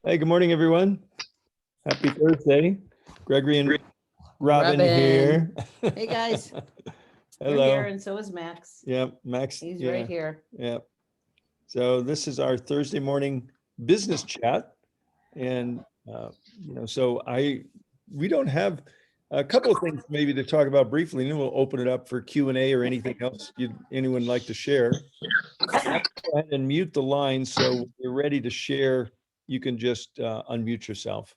Hey, good morning, everyone. Happy Thursday. Gregory and Robin here. Hey, guys. We're Hello. here, and so is Max. Yep, Max. He's yeah, right here. Yep. So this is our Thursday morning business chat. And, so we don't have a couple of things maybe to talk about briefly, and then we'll open it up for Q&A or anything else anyone like to share. Go ahead and mute the line. So when you're ready to share, you can just unmute yourself.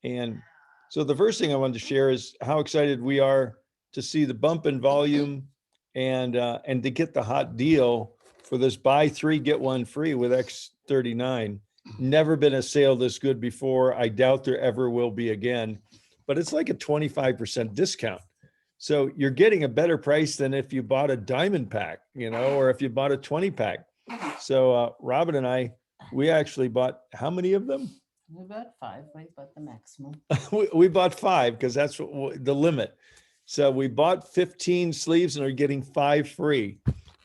And so the first thing I wanted to share is how excited we are to see the bump in volume and to get the hot deal for this buy 3, get 1 free with X39. Never been a sale this good before. I doubt there ever will be again, but it's like a 25% discount. So you're getting a better price than if you bought a diamond pack, or if you bought a 20 pack. So Robin and I, we actually bought how many of them? We bought 5. We bought the maximum. we bought 5 because that's the limit. So we bought 15 sleeves and are getting 5 free.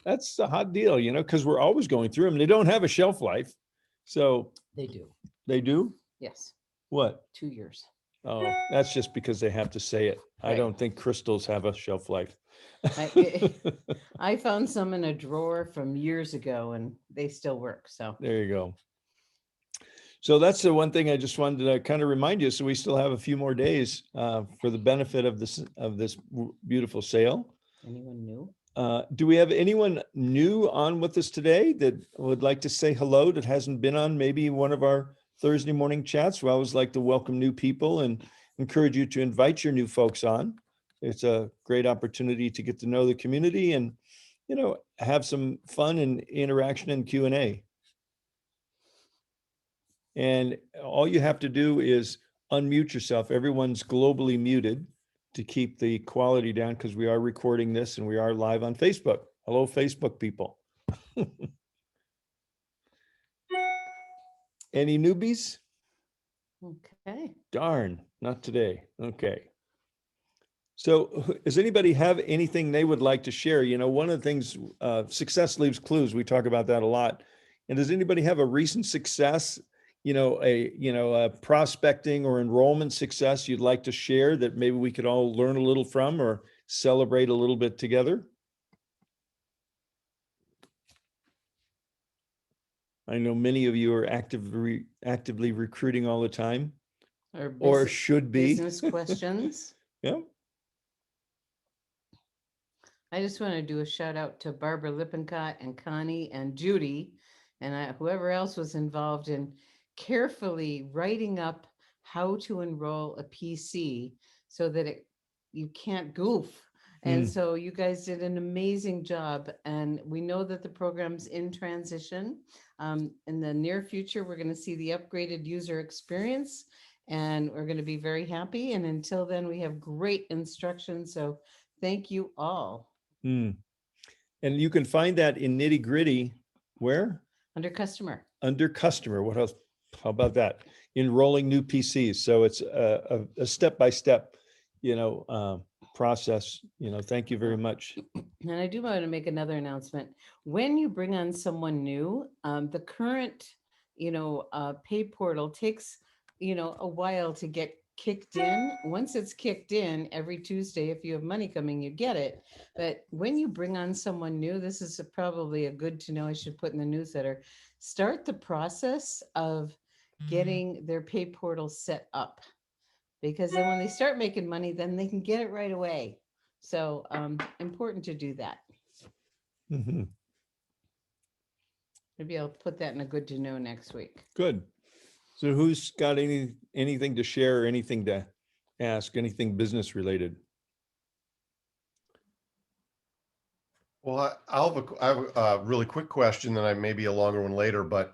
That's a hot deal, because we're always going through them. They don't have a shelf life. So They do. They do? Yes. What? 2 years. Oh, that's just because they have to say it. Right. I don't think crystals have a shelf life. I found some in a drawer from years ago and they still work. So there you go. So that's the one thing I just wanted to kind of remind you. So we still have a few more days for the benefit of this beautiful sale. Anyone new? Do we have anyone new on with us today that would like to say hello that hasn't been on maybe one of our Thursday morning chats? We always like to welcome new people and encourage you to invite your new folks on. It's a great opportunity to get to know the community and, have some fun and interaction and Q&A. And all you have to do is unmute yourself. Everyone's globally muted to keep the quality down because we are recording this and we are live on Facebook. Hello, Facebook people. Any newbies? Okay. Darn, not today. Okay. So does anybody have anything they would like to share? One of the things, success leaves clues. We talk about that a lot. And does anybody have a recent success, a prospecting or enrollment success you'd like to share that maybe we could all learn a little from or celebrate a little bit together? I know many of you are actively recruiting all the time, or should be. Business questions. Yeah. I just want to do a shout out to Barbara Lippincott and Connie and Judy and whoever else was involved in carefully writing up how to enroll a PC so that you can't goof. And so you guys did an amazing job. And we know that the program's in transition. In the near future, we're going to see the upgraded user experience and we're going to be very happy. And until then, we have great instructions. So thank you all. And you can find that in Nitty Gritty, where? Under customer. Under customer. What else? How about that? Enrolling new PCs. So it's a step-by-step, process. Thank you very much. And I do want to make another announcement. When you bring on someone new, the current, pay portal takes, a while to get kicked in. Once it's kicked in, every Tuesday, if you have money coming, you get it. But when you bring on someone new, this is probably a good to know, I should put in the newsletter, start the process of getting their pay portal set up. Because then when they start making money, then they can get it right away. So important to do that. Mm-hmm. Maybe I'll put that in a good to know next week. Good. So who's got anything to share or anything to ask, anything business related? Well, I have a really quick question, then I maybe a longer one later, but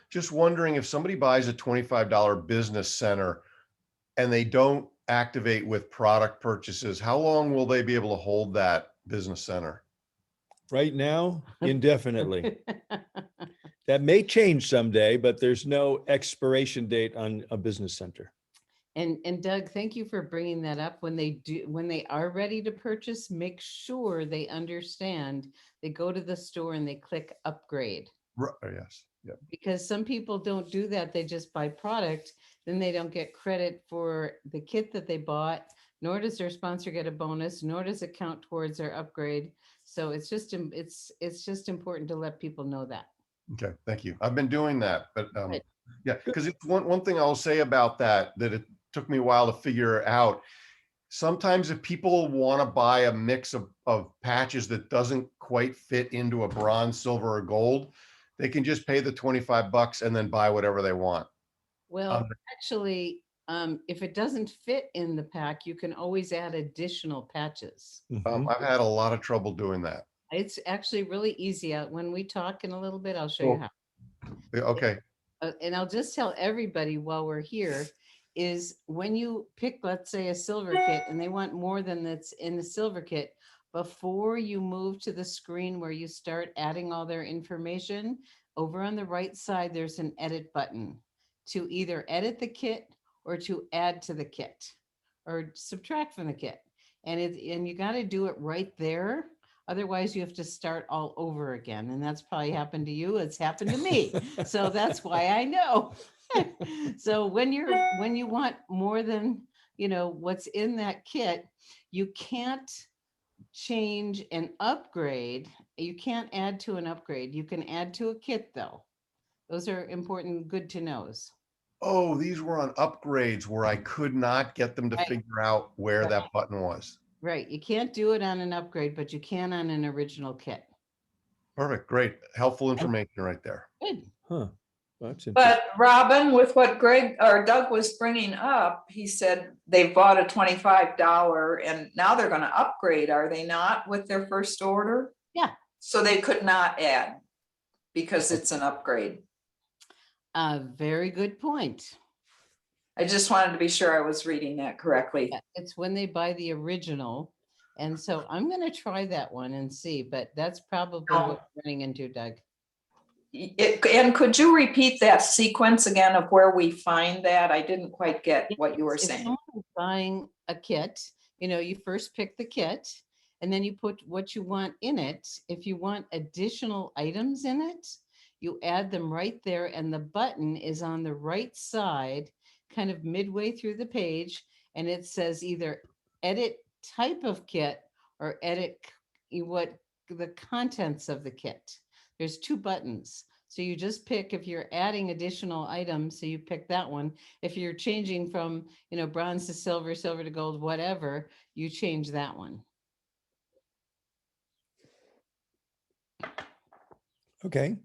just wondering if somebody buys a $25 business center and they don't activate with product purchases, how long will they be able to hold that business center? Right now, indefinitely. That may change someday, but there's no expiration date on a business center. And Doug, thank you for bringing that up. When they are ready to purchase, make sure they understand. They go to the store and they click upgrade, Yes. Yeah. because some people don't do that. They just buy product, then they don't get credit for the kit that they bought, nor does their sponsor get a bonus, nor does it count towards their upgrade. So it's just important to let people know that. Okay. Thank you. I've been doing that, but Good. yeah, because it's one thing I'll say about that it took me a while to figure out. Sometimes if people want to buy a mix of patches that doesn't quite fit into a bronze, silver, or gold, they can just pay the $25 and then buy whatever they want. Well, actually, if it doesn't fit in the pack, you can always add additional patches. Mhm. I've had a lot of trouble doing that. It's actually really easy. When we talk in a little bit, I'll show you Cool. how. Okay. And I'll just tell everybody while we're here is when you pick, let's say, a silver kit and they want more than that's in the silver kit, before you move to the screen where you start adding all their information, over on the right side, there's an edit button to either edit the kit or to add to the kit or subtract from the kit. And you got to do it right there. Otherwise, you have to start all over again. And that's probably happened to you. It's happened to me. So that's why I know. So when you want more than, what's in that kit, you can't change an upgrade. You can't add to an upgrade. You can add to a kit though. Those are important, good to knows. Oh, these were on upgrades where I could not get them to Right. figure out where Right. that button was. Right. You can't do it on an upgrade, but you can on an original kit. Perfect. Great. Helpful information right there. Good. Huh. That's interesting. But Robin, with what Greg or Doug was bringing up, he said they bought a $25 and now they're going to upgrade, are they not, with their first order? Yeah. So they could not add because it's an upgrade. Very good point. I just wanted to be sure I was reading that correctly. Yeah, it's when they buy the original. And so I'm going to try that one and see, but that's probably what we're running into, Doug. And could you repeat that sequence again of where we find that? I didn't quite get what you were If saying. someone's buying a kit, you first pick the kit and then you put what you want in it. If you want additional items in it, you add them right there, and the button is on the right side, kind of midway through the page, and it says either edit type of kit or edit what the contents of the kit. There's two buttons. So you just pick if you're adding additional items, so you pick that one. If you're changing from, bronze to silver, silver to gold, whatever, you change that one. Okay.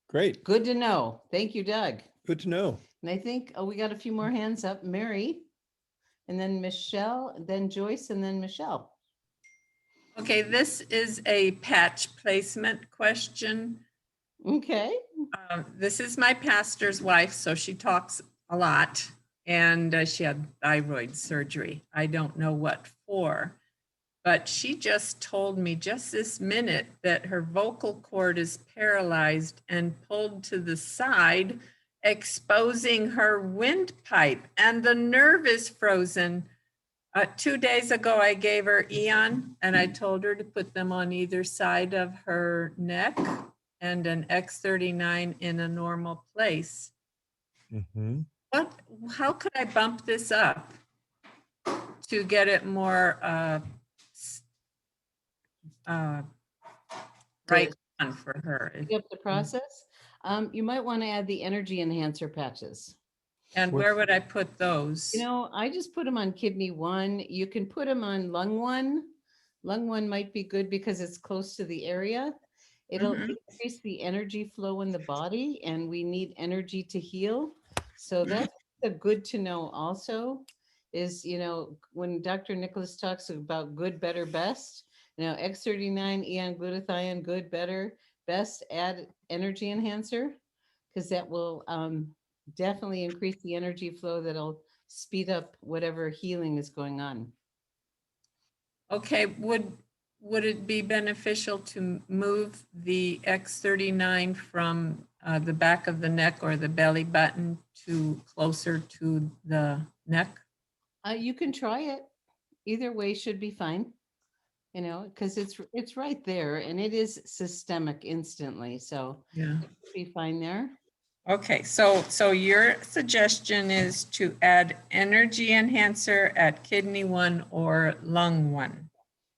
Great. Good to know. Thank you, Doug. Good to know. And I think, we got a few more hands up. Mary, and then Michelle, then Joyce, and then Michelle. Okay, this is a patch placement question. Okay. This is my pastor's wife, so she talks a lot, and she had thyroid surgery. I don't know what for, but she just told me just this minute that her vocal cord is paralyzed and pulled to the side, exposing her windpipe, and the nerve is frozen. 2 days ago, I gave her Eon, and I told her to put them on either side of her neck and an X39 in a normal place. Mhm. How could I bump this up to get it more right on for her? You have the process. You might want to add the energy enhancer patches. And where would I put those? I just put them on kidney 1. You can put them on lung 1. Lung 1 might be good because it's close to the area. It'll increase the energy flow in the body, and we need energy to heal. So that's a good to know also is, when Dr. Nicholas talks about good, better, best, X39, Eon glutathione, good, better, best, add energy enhancer, because that will definitely increase the energy flow that'll speed up whatever healing is going on. Okay, would it be beneficial to move the X39 from the back of the neck or the belly button to closer to the neck? You can try it. Either way should be fine. You know, because it's right there and it is systemic instantly. So Yeah. be fine there. Okay, so your suggestion is to add energy enhancer at kidney 1 or lung 1.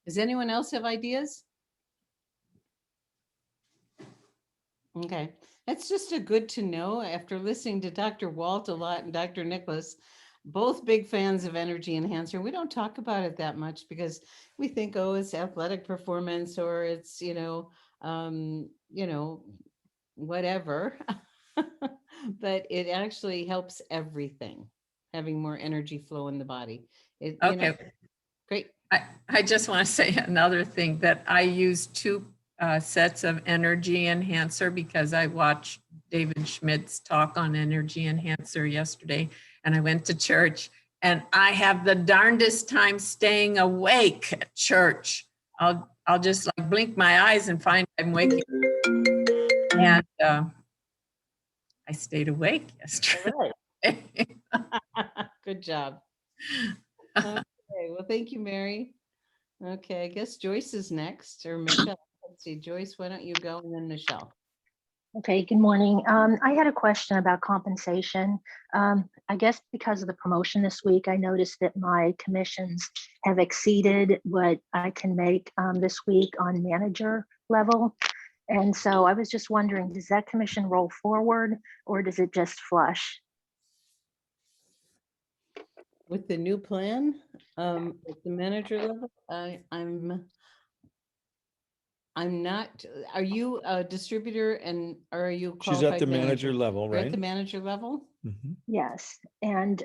Does anyone else have ideas? Okay, that's just a good to know after listening to Dr. Walt a lot and Dr. Nicholas, both big fans of energy enhancer. We don't talk about it that much because we think, oh, it's athletic performance or it's, whatever. But it actually helps everything, having more energy flow in the body. Okay. Great. I just want to say another thing that I use 2 sets of energy enhancer because I watched David Schmidt's talk on energy enhancer yesterday and I went to church and I have the darndest time staying awake at church. I'll just like blink my eyes and find I'm waking. And I stayed awake yesterday. Good job. Okay, well, thank you, Mary. Okay, I guess Joyce is next, or Michelle. Let's see, Joyce, why don't you go and then Michelle? Okay, good morning. I had a question about compensation. I guess because of the promotion this week, I noticed that my commissions have exceeded what I can make this week on manager level. And so I was just wondering, does that commission roll forward or does it just flush? With the new plan, at the manager level, I'm not, are you a distributor and are you She's qualified at the manager level, You're at right? the manager level? Mhm. Yes. And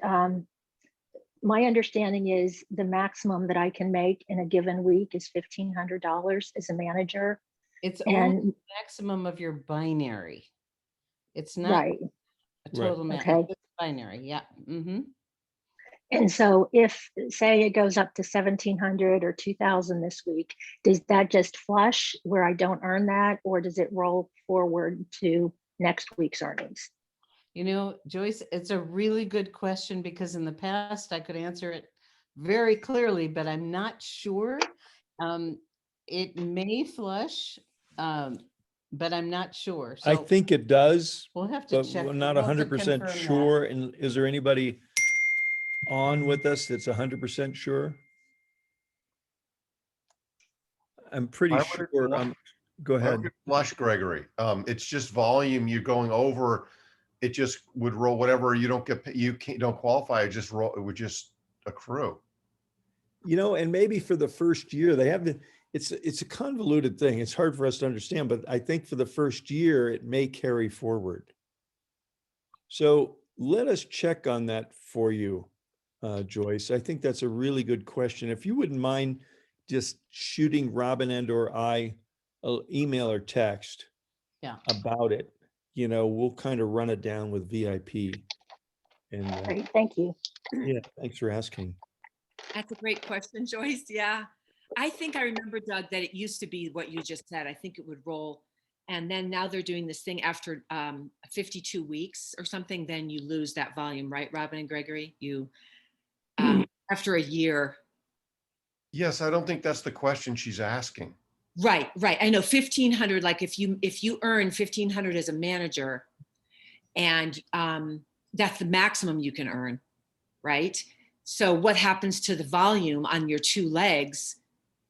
my understanding is the maximum that I can make in a given week is $1,500 as a manager. It's only And the maximum of your binary. It's not right. a total Okay. It's binary, yeah. Mm-hmm. And so if, say, it goes up to 1,700 or 2,000 this week, does that just flush where I don't earn that, or does it roll forward to next week's earnings? You know, Joyce, it's a really good question because in the past I could answer it very clearly, but I'm not sure. It may flush, but I'm not sure. I So think it does, we'll have to but check. we're not We'll have to 100% confirm that. sure. And is there anybody on with us that's 100% sure? I'm pretty Why would it sure. flush? Go Why ahead. would it flush, Gregory? It's just volume. You're going over. It just would roll whatever you don't get. Don't qualify. It just roll. It would just accrue. And maybe for the first year they have it's a convoluted thing. It's hard for us to understand, but I think for the first year it may carry forward. So let us check on that for you, Joyce. I think that's a really good question. If you wouldn't mind just shooting Robin and or I an email or text about it, we'll kind of run it down with VIP. And Great, thank you. yeah, thanks for asking. That's a great question, Joyce. Yeah. I think I remember, Doug, that it used to be what you just said. I think it would roll. And then now they're doing this thing after 52 weeks or something, then you lose that volume, right, Robin and Gregory? You, after a year. Yes, I don't think that's the question she's asking. Right. I know 1,500, like if you earn 1,500 as a manager and that's the maximum you can earn, right? So what happens to the volume on your 2 legs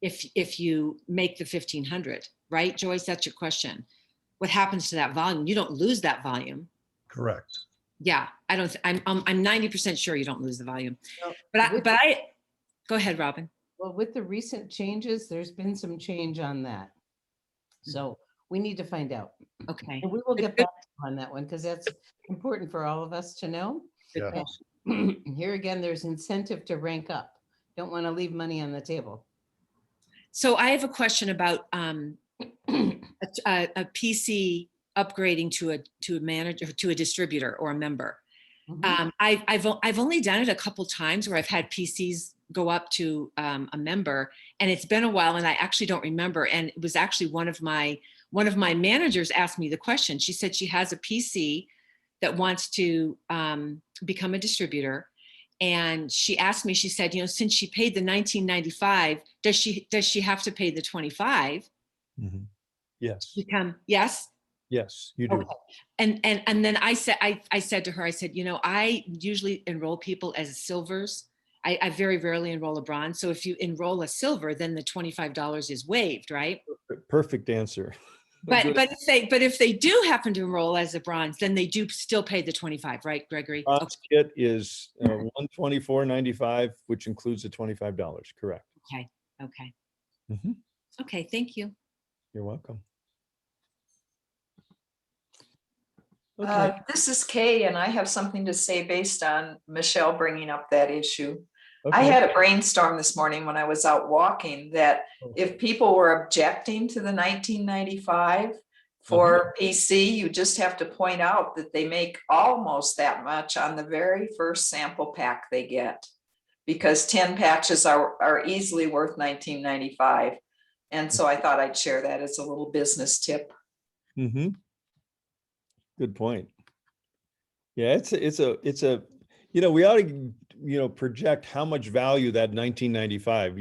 if you make the 1,500, right? Joyce, that's your question. What happens to that volume? You don't lose that volume. Correct. Yeah, I'm 90% sure you don't lose the volume. Well, But I go ahead, Robin. Well, with the recent changes, there's been some change on that. So we need to find out. Okay. And we will get back on that one because that's important for all of us to know. Yeah. Here again, there's incentive to rank up. Don't want to leave money on the table. So I have a question about a PC upgrading to a manager, to a distributor or a member. Mhm. I've only done it a couple times where I've had PCs go up to a member, and it's been a while, and I actually don't remember. And it was actually one of my managers asked me the question. She said she has a PC that wants to become a distributor, And she asked me, she said, since she paid the 1995, does she have to pay the 25? Mhm. Yes, Yes. yes, you do. Okay. And then I said to her, I said, I usually enroll people as silvers. I very rarely enroll a bronze. So if you enroll a silver, then the $25 is waived, right? Perfect answer. But Good. if they do happen to enroll as a bronze, then they do still pay the 25, right, Gregory? Okay. Bronze kit is $124.95, which includes the $25. Correct. Okay. Okay. Mhm. Okay. Thank you. You're welcome. Okay. This is Kay, and I have something to say based on Michelle bringing up that issue. I Okay. had a brainstorm this morning when I was out walking that if people were objecting to the 1995 for PC, you just have to point out that they make almost that much on the very first sample pack they get, because 10 patches are easily worth 1995. And so I thought I'd share that as a little business tip. Mm-hmm. Good point. Yeah, it's a, we ought to, project how much value that 1995,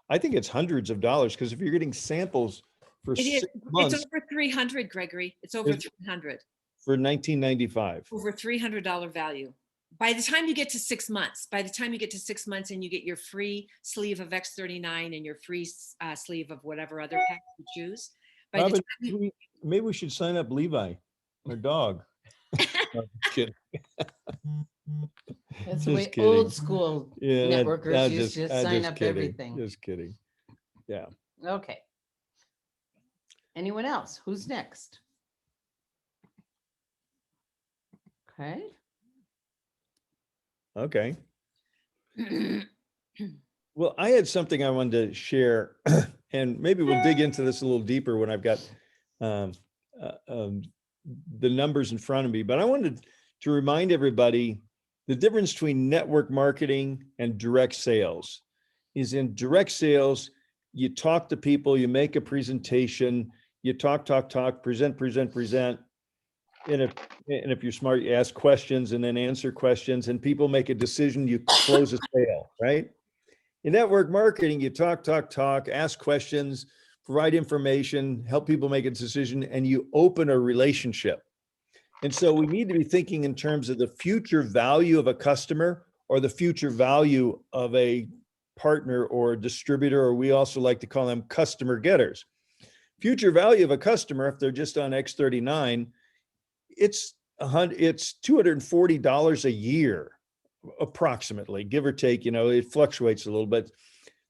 I think it's hundreds of dollars, because if you're getting samples for It is. 6 months It's over 300, Gregory. It's over 300. for 1995. Over $300 value. By the time you get to 6 months, and you get your free sleeve of X39 and your free sleeve of whatever other pack you choose. Robin, maybe we should sign up Levi, our dog. No, just kidding. That's Just the way kidding. old school Yeah, networkers used to sign up kidding. everything. Just kidding. Yeah. Okay. Anyone else? Who's next? Okay. Okay. Well, I had something I wanted to share, and maybe we'll dig into this a little deeper when I've got the numbers in front of me. But I wanted to remind everybody the difference between network marketing and direct sales is in direct sales, you talk to people, you make a presentation, you talk, present. And if you're smart, you ask questions and then answer questions, and people make a decision, you close a sale, right? In network marketing, you talk, ask questions, provide information, help people make a decision, and you open a relationship. And so we need to be thinking in terms of the future value of a customer or the future value of a partner or a distributor, or we also like to call them customer getters. Future value of a customer, if they're just on X39, it's $240 a year, approximately, give or take. It fluctuates a little bit.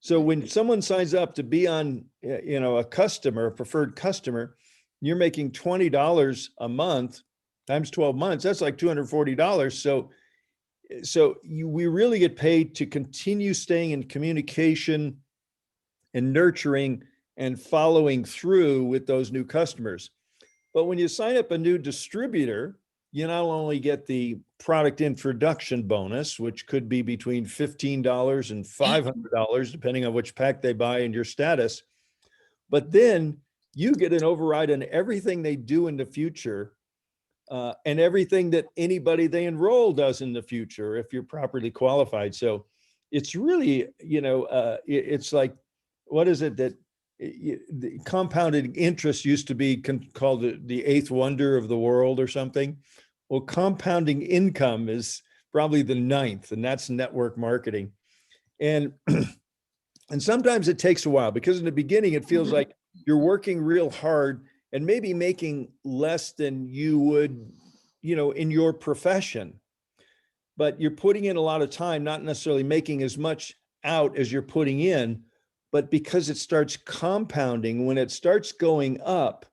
So when someone signs up to be on, a preferred customer, you're making $20 a month times 12 months. That's like $240. So we really get paid to continue staying in communication and nurturing and following through with those new customers. But when you sign up a new distributor, you not only get the product introduction bonus, which could be between $15 and $500, depending on which pack they buy and your status, but then you get an override on everything they do in the future, and everything that anybody they enroll does in the future, if you're properly qualified. So it's really, it's like, what is it that the compounded interest used to be called the eighth wonder of the world or something? Well, compounding income is probably the ninth, and that's network marketing. And and sometimes it takes a while, because in the beginning it feels like you're working real hard and maybe making less than you would, in your profession, but you're putting in a lot of time, not necessarily making as much out as you're putting in. But because it starts compounding, when it starts going up,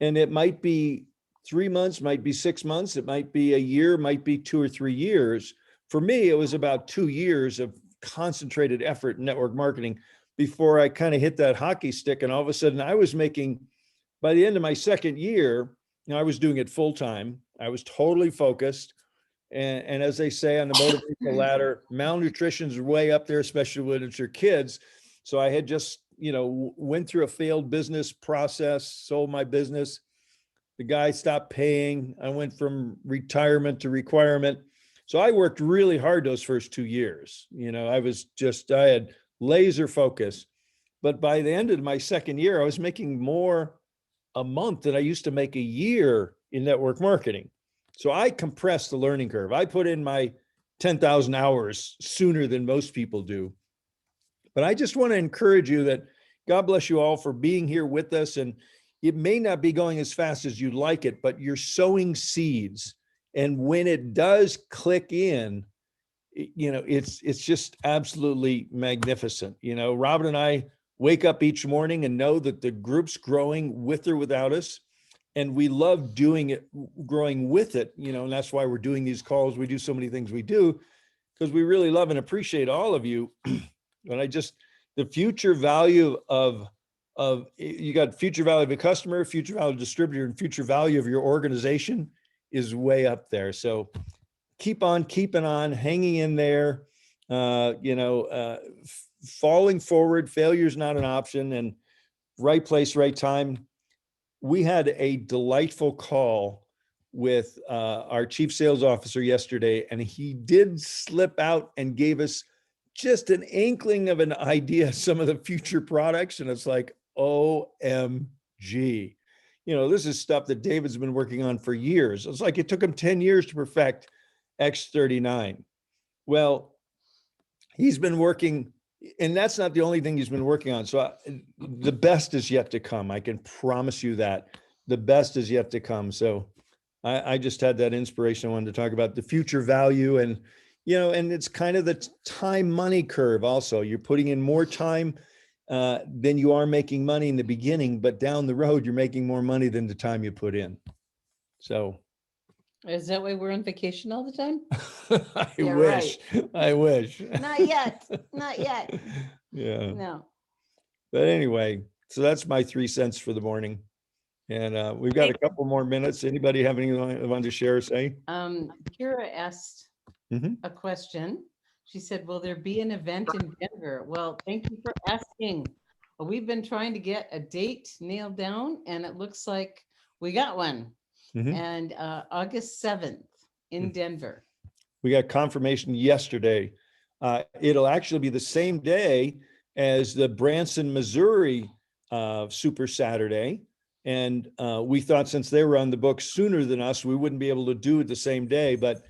and it might be 3 months, might be 6 months, it might be a year, might be 2 or 3 years. For me, it was about 2 years of concentrated effort in network marketing before I kind of hit that hockey stick. And all of a sudden I was making, by the end of my second year, I was doing it full time. I was totally focused. And as they say on the motivational ladder, malnutrition is way up there, especially when it's your kids. So I had just, went through a failed business process, sold my business. The guy stopped paying. I went from retirement to requirement. So I worked really hard those first 2 years. I had laser focus. But by the end of my second year, I was making more a month than I used to make a year in network marketing. So I compressed the learning curve. I put in my 10,000 hours sooner than most people do. But I just want to encourage you that God bless you all for being here with us. And it may not be going as fast as you'd like it, but you're sowing seeds. And when it does click in, it's just absolutely magnificent. Robin and I wake up each morning and know that the group's growing with or without us. And we love doing it, growing with it, and that's why we're doing these calls. We do so many things we do because we really love and appreciate all of you. And the future value of you got future value of a customer, future value of a distributor, and future value of your organization is way up there. So keep on keeping on, hanging in there, falling forward. Failure is not an option, and right place, right time. We had a delightful call with our chief sales officer yesterday, and he did slip out and gave us just an inkling of an idea of some of the future products. And it's like, OMG. This is stuff that David's been working on for years. It's like it took him 10 years to perfect X39. Well, he's been working, and that's not the only thing he's been working on. So the best is yet to come. I can promise you that the best is yet to come. So I just had that inspiration. I wanted to talk about the future value, and it's kind of the time money curve. Also, you're putting in more time than you are making money in the beginning, but down the road, you're making more money than the time you put in. So Is that why we're on vacation all the time? I Yeah, wish. I wish. Not yet. Not yet. Yeah. No. But anyway, so that's my 3 cents for the morning. And we've got a couple more minutes. Anybody have anything they want to share or say? Kira asked Mhm. a question. She said, will there be an event in Denver? Well, thank you for asking. Well, we've been trying to get a date nailed down, and it looks like we got one. Mhm. And August 7th in Denver. We got confirmation yesterday. It'll actually be the same day as the Branson, Missouri Super Saturday. And we thought since they were on the book sooner than us, we wouldn't be able to do it the same day. But,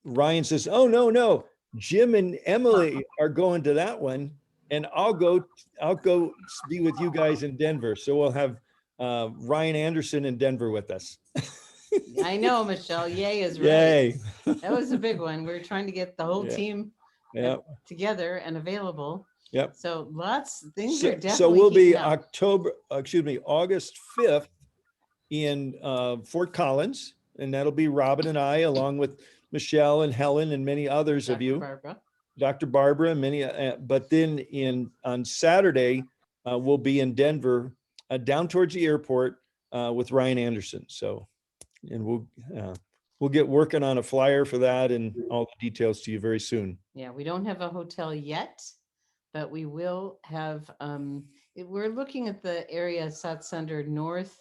Ryan says, oh, no, Jim and Emily are going to that one. And I'll go be with you guys in Denver. So we'll have Ryan Anderson in Denver with us. I know, Michelle. Yay is right. Yay. That was a big one. We were trying to get the whole Yeah. team together and available. Yep. So things are definitely. So we'll be up. August 5th in Fort Collins, and that'll be Robin and I, along with Michelle and Helen and many others of you. Dr. Barbara, many. But then on Saturday, we'll be in Denver, down towards the airport with Ryan Anderson. So, and we'll get working on a flyer for that and all the details to you very soon. Yeah, we don't have a hotel yet, but we will have. We're looking at the area South Under North,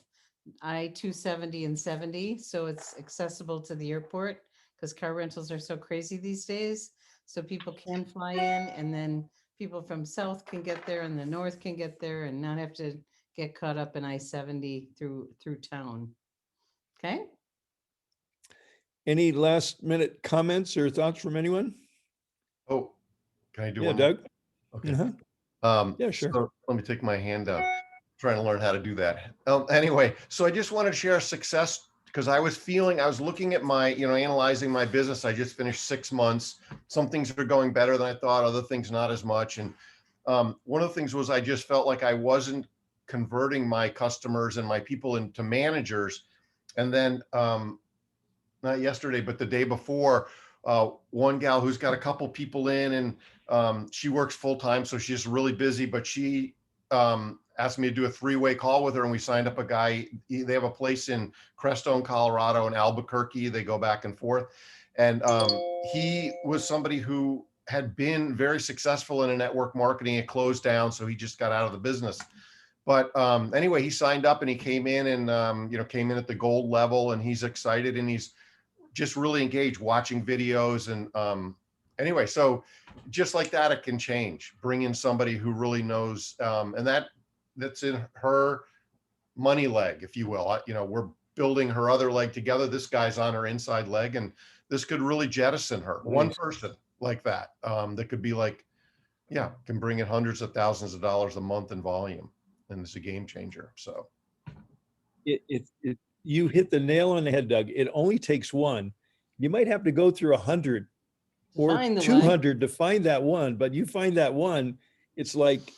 I-270 and 70, so it's accessible to the airport because car rentals are so crazy these days. So people can fly in, and then people from south can get there, and the north can get there, and not have to get caught up in I-70 through town. Okay. Any last minute comments or thoughts from anyone? Oh, can I do Yeah, one? Doug. Okay. Yeah, sure. So let me take my hand down. Trying to learn how to do that. Anyway, so I just wanted to share a success because I was looking at my, analyzing my business. I just finished 6 months. Some things are going better than I thought, other things not as much. And one of the things was I just felt like I wasn't converting my customers and my people into managers. And then not yesterday, but the day before, one gal who's got a couple people in, and she works full time, so she's really busy, but she asked me to do a 3-way call with her, and we signed up a guy. They have a place in Crestone, Colorado, and Albuquerque. They go back and forth. And he was somebody who had been very successful in a network marketing. It closed down, so he just got out of the business. But anyway, he signed up and he came in and, came in at the gold level, and he's excited, and he's just really engaged watching videos. And anyway, so just like that, it can change. Bring in somebody who really knows, and that's in her money leg, if you will. You know, we're building her other leg together. This guy's on her inside leg, and this could really jettison her. One Nice. person like that, that could be like, yeah, can bring in hundreds of thousands of dollars a month in volume, and it's a game changer. So You hit the nail on the head, Doug. It only takes one. You might have to go through 100 or Find the one. 200 to find that one, but you find that one, it's like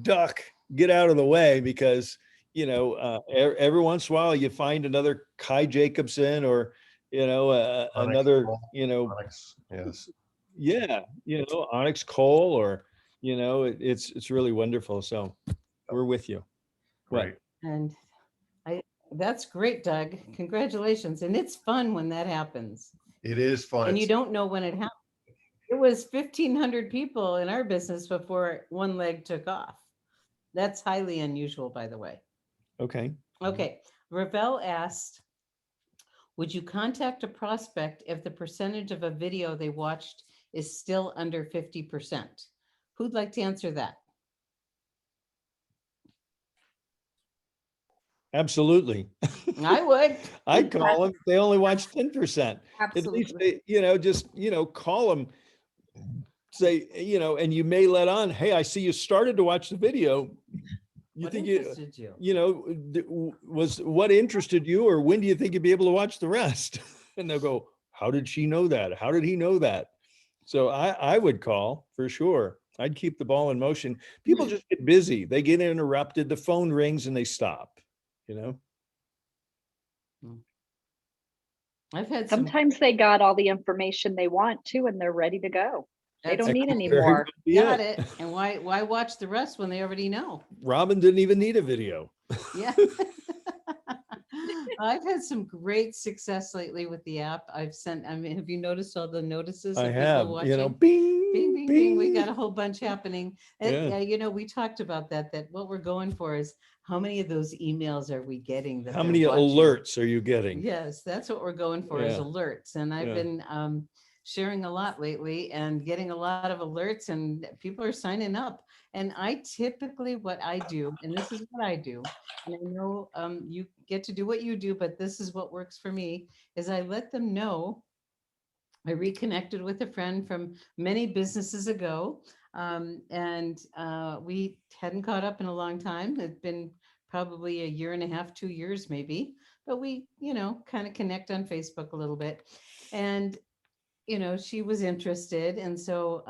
duck, get out of the way, because every once in a while you find another Kai Jacobson or Onyx another Cole, Onyx, yes, Onyx Cole, or it's really wonderful. So we're with you. What? great. And that's great, Doug. Congratulations. And it's fun when that happens. It is fun. And you It's- don't know when it happened. It was 1,500 people in our business before one leg took off. That's highly unusual, by the way. Okay. Okay. Ravel asked, would you contact a prospect if the percentage of a video they watched is still under 50%? Who'd like to answer that? Absolutely. I would. I'd call them. They only watch 10%. Absolutely. At least just call them, say, and you may let on, hey, I see you started to watch the video. You What think interested you? was what interested you, or when do you think you'd be able to watch the rest? And they'll go, how did she know that? How did he know that? So I would call for sure. I'd keep the ball in motion. People just get busy. They get interrupted. The phone rings and they stop, I've had some. Sometimes they got all the information they want to, and they're ready to go. They That's don't need any Very more. well be Got it. And why watch the rest when they already know? Robin didn't even need a video. Yeah. I've had some great success lately with the app. Have you noticed all the notices? I of have, people watching? bing, Bing, bing, bing. We got a whole bunch happening. And Yeah. we talked about that what we're going for is how many of those emails are we getting? That How they're many watching? alerts are you getting? Yes, that's what we're going for is Yeah. alerts. And I've Yeah. been sharing a lot lately and getting a lot of alerts, and people are signing up. And I typically, what I do, and this is what I do, and I know you get to do what you do, but this is what works for me, is I let them know I reconnected with a friend from many businesses ago. And we hadn't caught up in a long time. It's been probably a year and a half, 2 years maybe, but we, kind of connect on Facebook a little bit. And, she was interested. And so,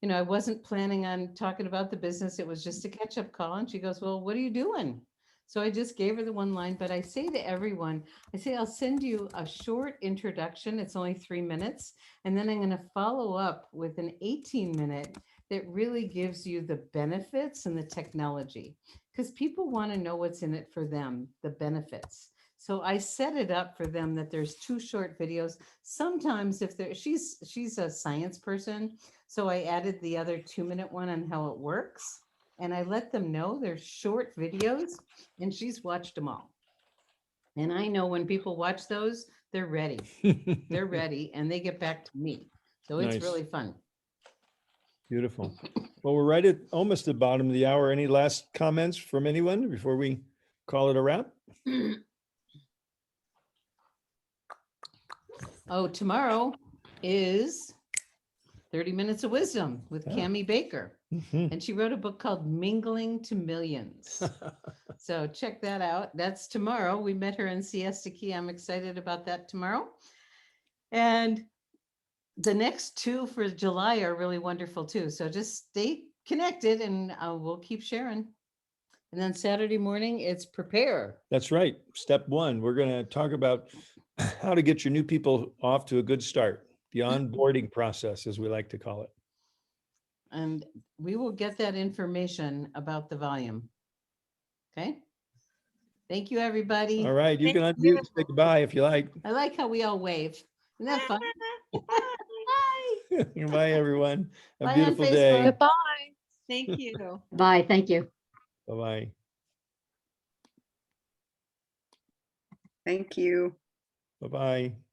I wasn't planning on talking about the business. It was just a catch up call. And she goes, well, what are you doing? So I just gave her the one line, but I say to everyone, I'll send you a short introduction. It's only 3 minutes. And then I'm going to follow up with an 18-minute that really gives you the benefits and the technology, because people want to know what's in it for them, the benefits. So I set it up for them that there's 2 short videos. Sometimes if she's a science person, so I added the other 2-minute one on how it works. And I let them know they're short videos, and she's watched them all. And I know when people watch those, they're ready. They're ready, and they get back to me. So it's Nice. really fun. Beautiful. Well, we're right at almost the bottom of the hour. Any last comments from anyone before we call it a wrap? Oh, tomorrow is 30 Minutes of Wisdom with Yeah. Cammie Baker. Mhm. And she wrote a book called Mingling to Millions. So check that out. That's tomorrow. We met her in Siesta Key. I'm excited about that tomorrow. And the next 2 for July are really wonderful too. So just stay connected, and we'll keep sharing. And then Saturday morning, it's prepare. That's right. Step 1, we're going to talk about how to get your new people off to a good start, the onboarding process, as we like to call it. And we will get that information about the volume. Okay. Thank you, everybody. All right. You Thank can you. unmute and say goodbye if you like. I like how we all wave. Isn't that fun? Goodbye, everyone. A Bye on beautiful Facebook. day. Goodbye. Thank you. Bye. Thank you. Bye-bye. Thank you. Bye-bye.